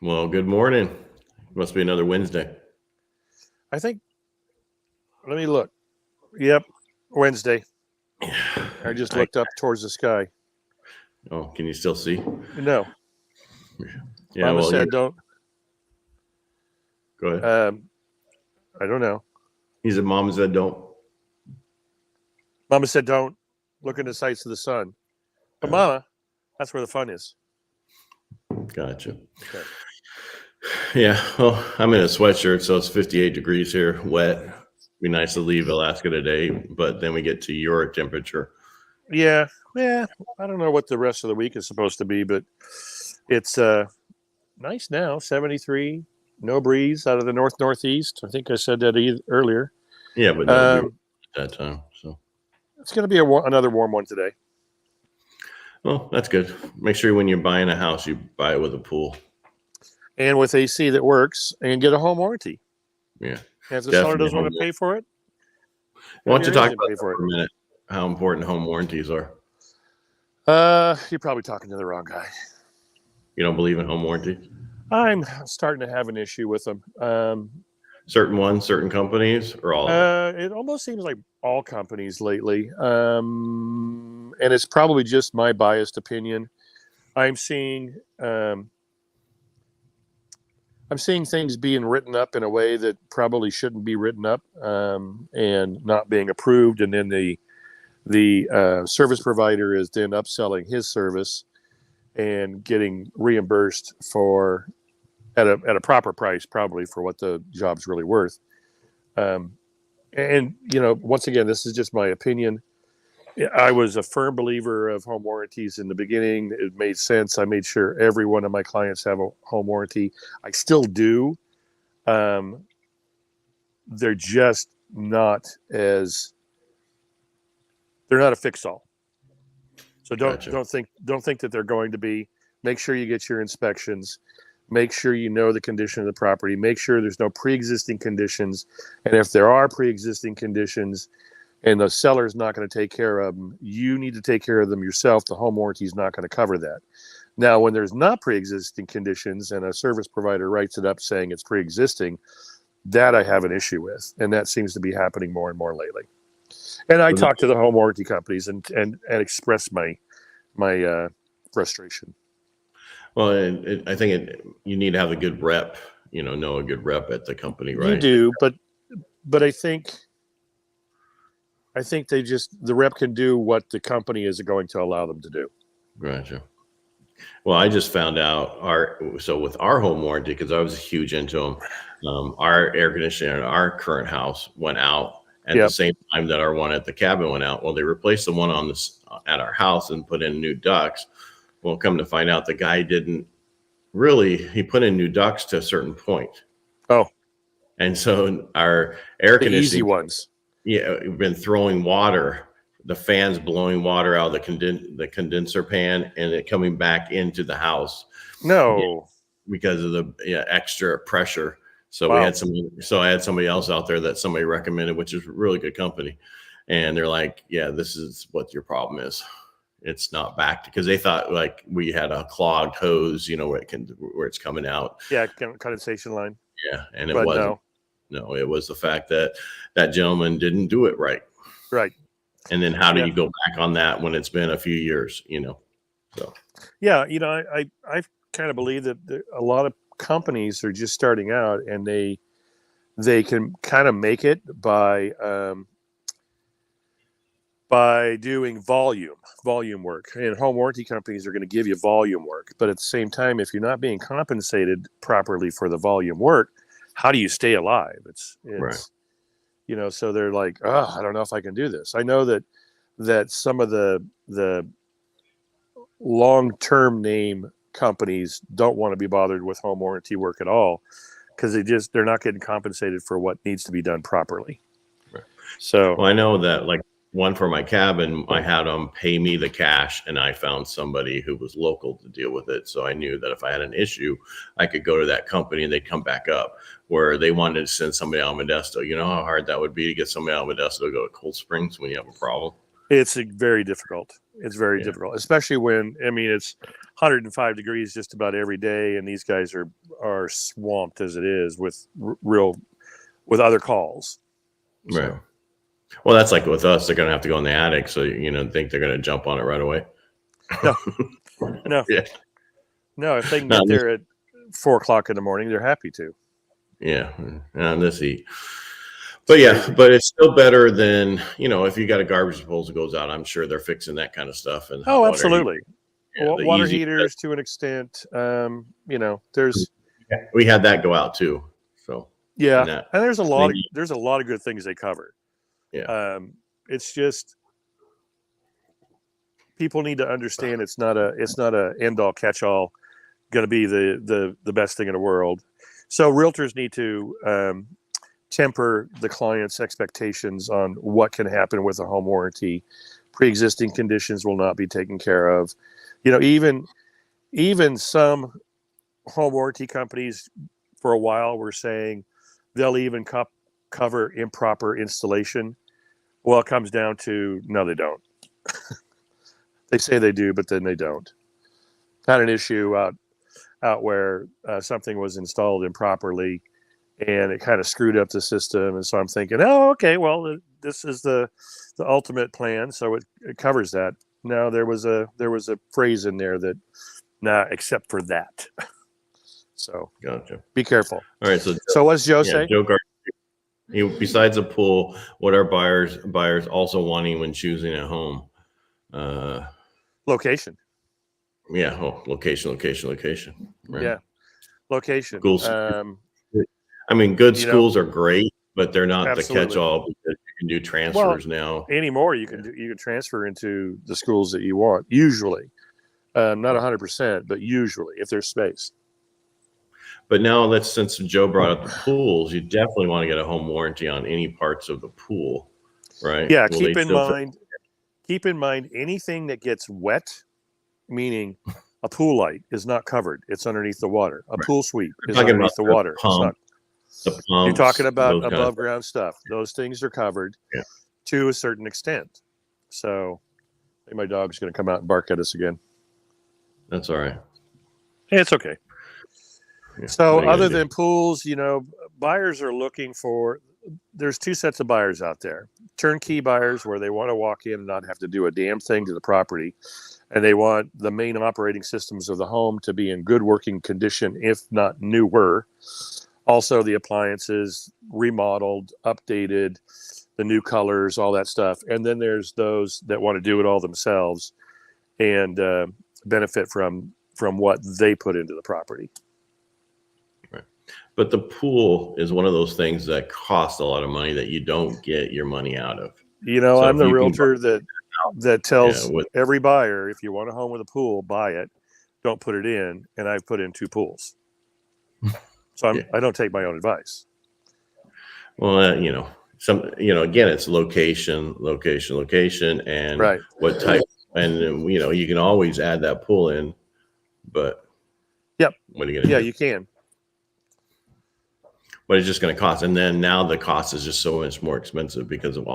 Well, good morning. Must be another Wednesday. I think, let me look. Yep, Wednesday. I just looked up towards the sky. Oh, can you still see? No, Yeah, Mama well, said don't. go ahead. I don't know. He said, Mom said don't. Mama said don't look in the sights of the sun. But Mama, that's where the fun is. Gotcha. Okay. Yeah, well, I'm in a sweatshirt, so it's 58 degrees here, wet. Be nice to leave Alaska today, but then we get to your temperature. Yeah. I don't know what the rest of the week is supposed to be, but it's nice now. 73, no breeze out of the northeast. I think I said that earlier. Yeah, but no dew at that time. So It's going to be another warm one today. well, that's good. Make sure when you're buying a house, you buy it with a pool. And with AC that works, and get a home warranty. Yeah. And if the seller doesn't want to pay for it, why don't you talk about that for a minute? How important home warranties are? You're probably talking to the wrong guy. You don't believe in home warranties? I'm starting to have an issue with them. Certain ones, certain companies, or all of them? It almost seems like all companies lately. And it's probably just my biased opinion. I'm seeing things being written up in a way that probably shouldn't be written up, and not being approved. And then the service provider is then upselling his service and getting reimbursed for at a proper price, probably for what the job's really worth. And once again, this is just my opinion. I was a firm believer of home warranties in the beginning. It made sense. I made sure every one of my clients have a home warranty. I still do. They're just not they're not a fix-all. So don't think that they're going to be. Make sure you get your inspections. Make sure you know the condition of the property. Make sure there's no pre-existing conditions. And if there are pre-existing conditions and the seller is not going to take care of them, you need to take care of them yourself. The home warranty is not going to cover that. Now, when there's not pre-existing conditions and a service provider writes it up saying it's pre-existing, that I have an issue with. And that seems to be happening more and more lately. And I talk to the home warranty companies and express my frustration. Well, I think you need to have a good rep, know a good rep at the company, right? You do, but I think the rep can do what the company is going to allow them to do. Gotcha. Well, I just found out with our home warranty, because I was huge into them, our air conditioner in our current house went out at the same time that our one at the cabin went out. Well, they replaced the one at our house and put in new ducts. Well, come to find out, the guy didn't really. He put in new ducts to a certain point. Oh, and so our air conditioning, easy ones. Yeah, we've been throwing water. The fans blowing water out of the condenser pan and it coming back into the house. No, because of the extra pressure. So I had somebody else out there that somebody recommended, which is a really good company. And they're like, yeah, this is what your problem is. It's not back because they thought like we had a clogged hose, where it's coming out. Yeah, condensation line. Yeah, and it wasn't. No, it was the fact that gentleman didn't do it right. Right. And then how do you go back on that when it's been a few years? So yeah, I kind of believe that a lot of companies are just starting out and they can kind of make it by doing volume work. And home warranty companies are going to give you volume work, but at the same time, if you're not being compensated properly for the volume work, how do you stay alive? It's right. So they're like, oh, I don't know if I can do this. I know that some of the long-term name companies don't want to be bothered with home warranty work at all because they're not getting compensated for what needs to be done properly. Right. So, well, I know that like one for my cabin, I had them pay me the cash and I found somebody who was local to deal with it. So I knew that if I had an issue, I could go to that company and they'd come back up. Where they wanted to send somebody out of Modesto. You know how hard that would be to get somebody out of Modesto to go to Cold Springs when you have a problem? It's very difficult. It's very difficult, especially when, I mean, it's 105 degrees just about every day, and these guys are swamped as it is with with other calls. Right. So. Well, that's like with us. They're going to have to go in the attic, so think they're going to jump on it right away. No, no, yeah. No. If they can get there at 4 o'clock in the morning, they're happy to. Yeah, on this heat. But but it's still better than, if you got a garbage disposal goes out, I'm sure they're fixing that kind of stuff. And oh, absolutely. Water heaters to an extent. There's we had that go out too. So and there's a lot of good things they cover. Yeah. It's just people need to understand it's not a end all catch all going to be the best thing in the world. So realtors need to temper the client's expectations on what can happen with a home warranty. Pre-existing conditions will not be taken care of. Even some home warranty companies for a while were saying they'll even cover improper installation. Well, it comes down to no, they don't. They say they do, but then they don't. Had an issue out where something was installed improperly, and it kind of screwed up the system. And so I'm thinking, oh, okay, well, this is the ultimate plan, so it covers that. No, there was a phrase in there that, nah, except for that. So gotcha. Be careful. All right. So what's Joe say? Joe besides a pool, what are buyers also wanting when choosing a home? Location. Yeah. Oh, location. Right. Yeah. Location. Schools. I mean, good schools are great, but they're not the catch-all because you can do transfers now. Anymore, you can transfer into the schools that you want. Usually, not 100%, but usually, if there's space. But now since Joe brought up the pools, you definitely want to get a home warranty on any parts of the pool, right? Yeah. Keep in mind anything that gets wet, meaning a pool light, is not covered. It's underneath the water. A pool sweep is underneath the water. You're talking about above ground stuff. Those things are covered to a certain extent. So I think my dog's going to come out and bark at us again. That's all right. It's okay. Yeah, so other than pools, buyers are looking for, there's two sets of buyers out there. Turnkey buyers, where they want to walk in and not have to do a damn thing to the property. And they want the main operating systems of the home to be in good working condition, if not newer. Also, the appliances remodeled, updated, the new colors, all that stuff. And then there's those that want to do it all themselves and benefit from what they put into the property. Right. But the pool is one of those things that costs a lot of money that you don't get your money out of. So I'm the realtor that tells every buyer, if you want a home with a pool, buy it. Don't put it in. And I've put in 2 pools. So I don't take my own advice. Well, again, it's location, and what type. And, you can always add that pool in, but what are you going to do? Yeah, you can. But it's just going to cost. And then now the cost is just so much more expensive because of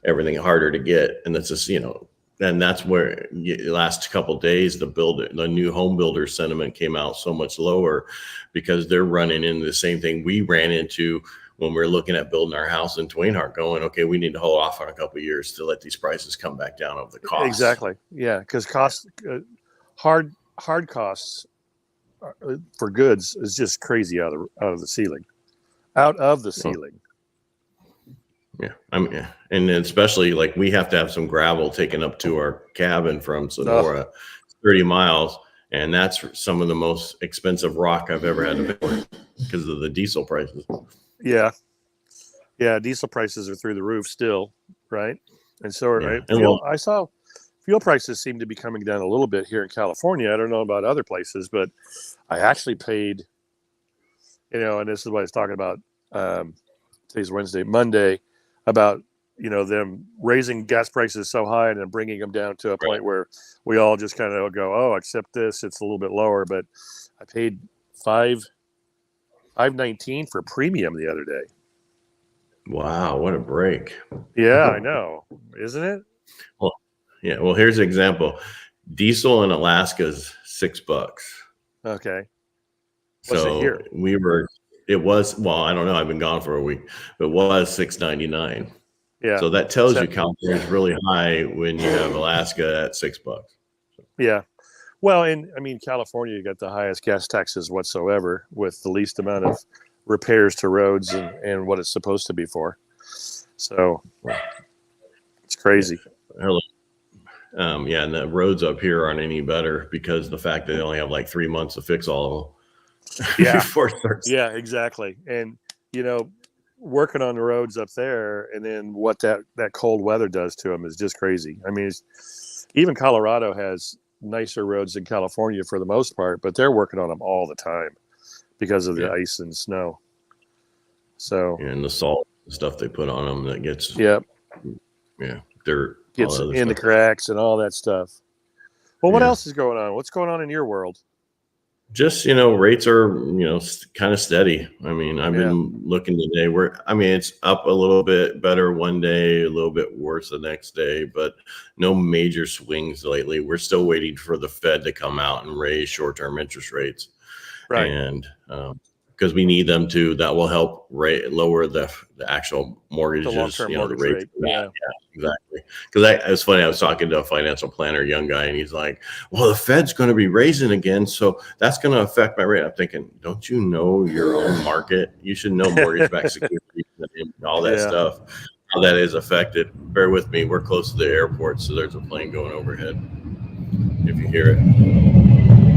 everything harder to get. And that's just, and that's where the last couple of days, the new home builder sentiment came out so much lower because they're running into the same thing we ran into when we were looking at building our house in Twainhart, going, okay, we need to hold off on a couple of years to let these prices come back down of the cost. Exactly. Yeah. Because hard costs for goods is just crazy out of the ceiling. Yeah. And especially like we have to have some gravel taken up to our cabin from Sonora, 30 miles. And that's some of the most expensive rock I've ever had to pay because of the diesel prices. Yeah. Yeah. Diesel prices are through the roof still. Right. And so, I saw fuel prices seem to be coming down a little bit here in California. I don't know about other places, but I actually paid, and this is what I was talking about. Today's Wednesday, Monday, about them raising gas prices so high and then bringing them down to a point where we all just kind of go, oh, accept this, it's a little bit lower. But I paid $5.19 for premium the other day. Wow, what a break. Yeah, I know, isn't it? Well, yeah. Well, here's an example. Diesel in Alaska is $6. Okay. What's it So here? it was, well, I don't know. I've been gone for a week, but it was $6.99. Yeah. So that tells you California is really high when you have Alaska at $6. Yeah. Well, and I mean, California, you got the highest gas taxes whatsoever with the least amount of repairs to roads and what it's supposed to be for. So it's crazy. Yeah, and the roads up here aren't any better because the fact that they only have like 3 months to fix all of them. Yeah. Before it starts. Yeah, exactly. And, working on the roads up there and then what that cold weather does to them is just crazy. I mean, even Colorado has nicer roads than California for the most part, but they're working on them all the time because of the ice and snow. So and the salt stuff they put on them that gets dirt gets in the cracks and all that stuff. Well, what else is going on? What's going on in your world? Just, rates are, kind of steady. I mean, I've been looking today it's up a little bit better one day, a little bit worse the next day, but no major swings lately. We're still waiting for the Fed to come out and raise short-term interest rates. Right. And, because we need them to, that will help lower the actual mortgages, the long-term mortgage rate. Yeah, exactly. Because it's funny, I was talking to a financial planner, young guy, and he's like, well, the Fed's going to be raising again, so that's going to affect my rate. I'm thinking, don't you know your own market? You should know mortgage-backed securities and all that stuff, how that is affected. Bear with me, we're close to the airport, so there's a plane going overhead, if you hear it.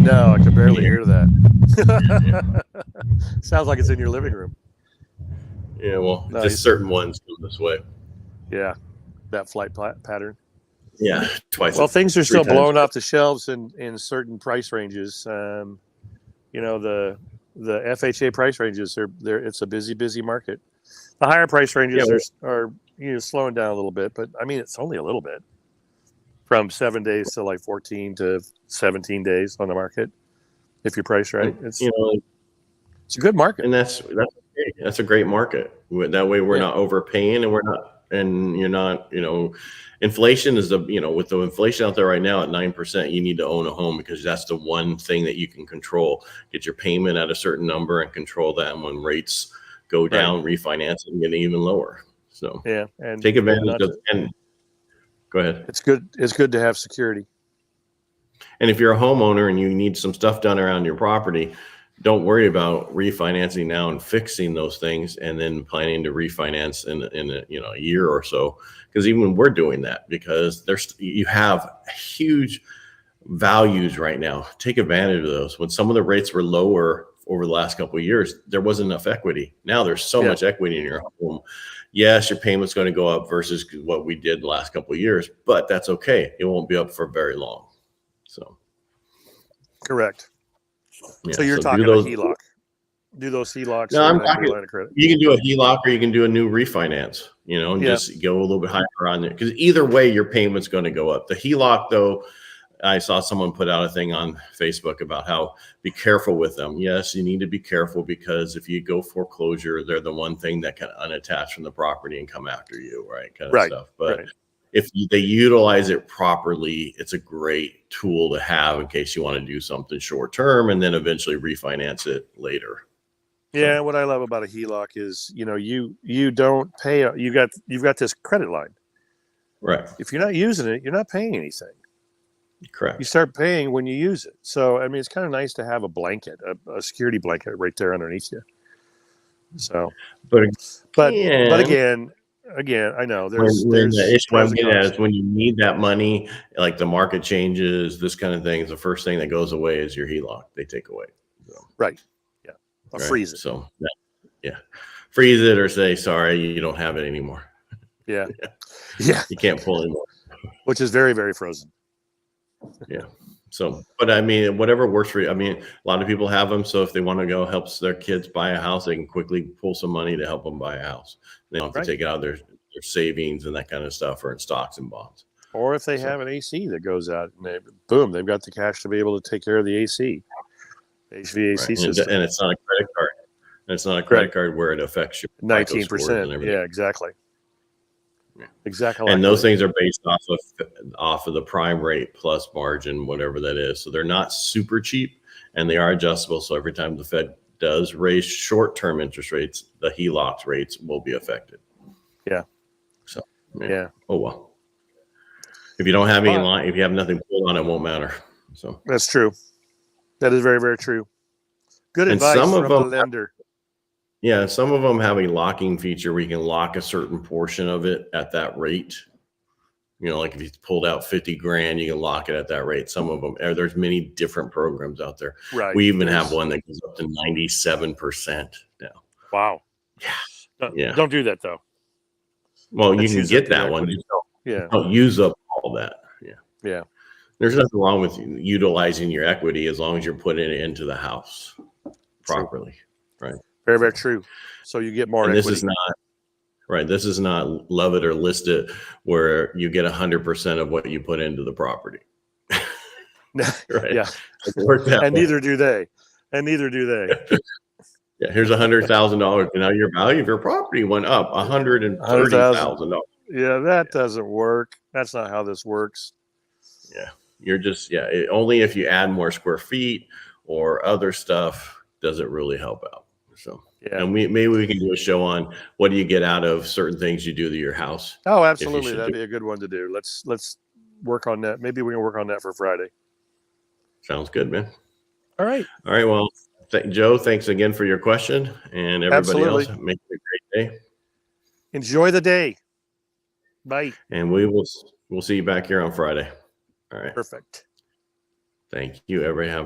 No, I can barely hear that. Sounds like it's in your living room. Yeah, well, just certain ones come this way. Yeah, that flight pattern. Yeah, twice. Well, things are still blowing off the shelves in certain price ranges. The FHA price ranges it's a busy market. The higher price ranges are slowing down a little bit, but I mean it's only a little bit. From 7 days to like 14 to 17 days on the market, if you price right. It's a good market, and that's a great market. That way, we're not overpaying, and you're not. Inflation is with the inflation out there right now at 9%, you need to own a home because that's the one thing that you can control. Get your payment at a certain number and control that. And when rates go down, refinance it and get even lower. So and take advantage of and. Go ahead. It's good. It's good to have security. And if you're a homeowner and you need some stuff done around your property, don't worry about refinancing now and fixing those things and then planning to refinance in a year or so. Because even we're doing that because you have huge values right now. Take advantage of those. When some of the rates were lower over the last couple of years, there wasn't enough equity. Now there's so much equity in your home. Yes, your payment's going to go up versus what we did the last couple of years, but that's okay. It won't be up for very long. So, correct. So you're talking a HELOC. Do those HELOCs? No, I'm talking. You can do a HELOC or you can do a new refinance. And just go a little bit higher on there because either way, your payment's going to go up. The HELOC, though, I saw someone put out a thing on Facebook about how be careful with them. Yes, you need to be careful because if you go foreclosure, they're the one thing that can unattach from the property and come after you, right? Kind of stuff. But if they utilize it properly, it's a great tool to have in case you want to do something short term and then eventually refinance it later. Yeah, what I love about a HELOC is you don't pay. You've got this credit line, right? If you're not using it, you're not paying anything. Correct. You start paying when you use it. So, I mean, it's kind of nice to have a blanket, a security blanket right there underneath you. So, but again, I know there's the issue I'm getting at is when you need that money, like the market changes, this kind of thing. The first thing that goes away is your HELOC. They take away. So. Right. Yeah. Or freeze it. So, freeze it or say, sorry, you don't have it anymore. Yeah. You can't pull anymore. Which is very, very frozen. Yeah. So, but I mean, whatever works for you. I mean, a lot of people have them. So if they want to go help their kids buy a house, they can quickly pull some money to help them buy a house. They don't have to take it out of their savings and that kind of stuff or in stocks and bonds. Or if they have an AC that goes out and they've got the cash to be able to take care of the AC, HVAC system. And it's not a credit card. And it's not a credit card where it affects you. 19%. Yeah, exactly. Exactly. And those things are based off of the prime rate plus margin, whatever that is. So they're not super cheap, and they are adjustable. So every time the Fed does raise short-term interest rates, the HELOC rates will be affected. Yeah. So yeah. Oh well. If you don't have any line, if you have nothing pulled on, it won't matter. So that's true. That is very, very true. Good advice from the lender. Yeah, some of them have a locking feature where you can lock a certain portion of it at that rate. You know, like if you pulled out 50 grand, you can lock it at that rate. Some of them, there's many different programs out there. Right. We even have one that goes up to 97% now. Wow. Yeah. Don't do that though. Well, you can get that one. Don't use up all that. Yeah. Yeah. There's nothing wrong with utilizing your equity as long as you're putting it into the house properly. Right. Very, very true. So you get more equity. This is not right. This is not love it or list it where you get 100% of what you put into the property. Right. Yeah. And neither do they. Yeah. Here's $100,000. Now your value of your property went up $130,000. Yeah. That doesn't work. That's not how this works. Yeah. You're just, only if you add more square feet or other stuff does it really help out. So, and maybe we can do a show on what do you get out of certain things you do to your house. Oh, absolutely. That'd be a good one to do. Let's work on that. Maybe we can work on that for Friday. Sounds good, man. All right. Well, Joe, thanks again for your question, and everybody else, make it a great day. Enjoy the day. Bye. And we'll see you back here on Friday. All right. Perfect. Thank you. Everybody have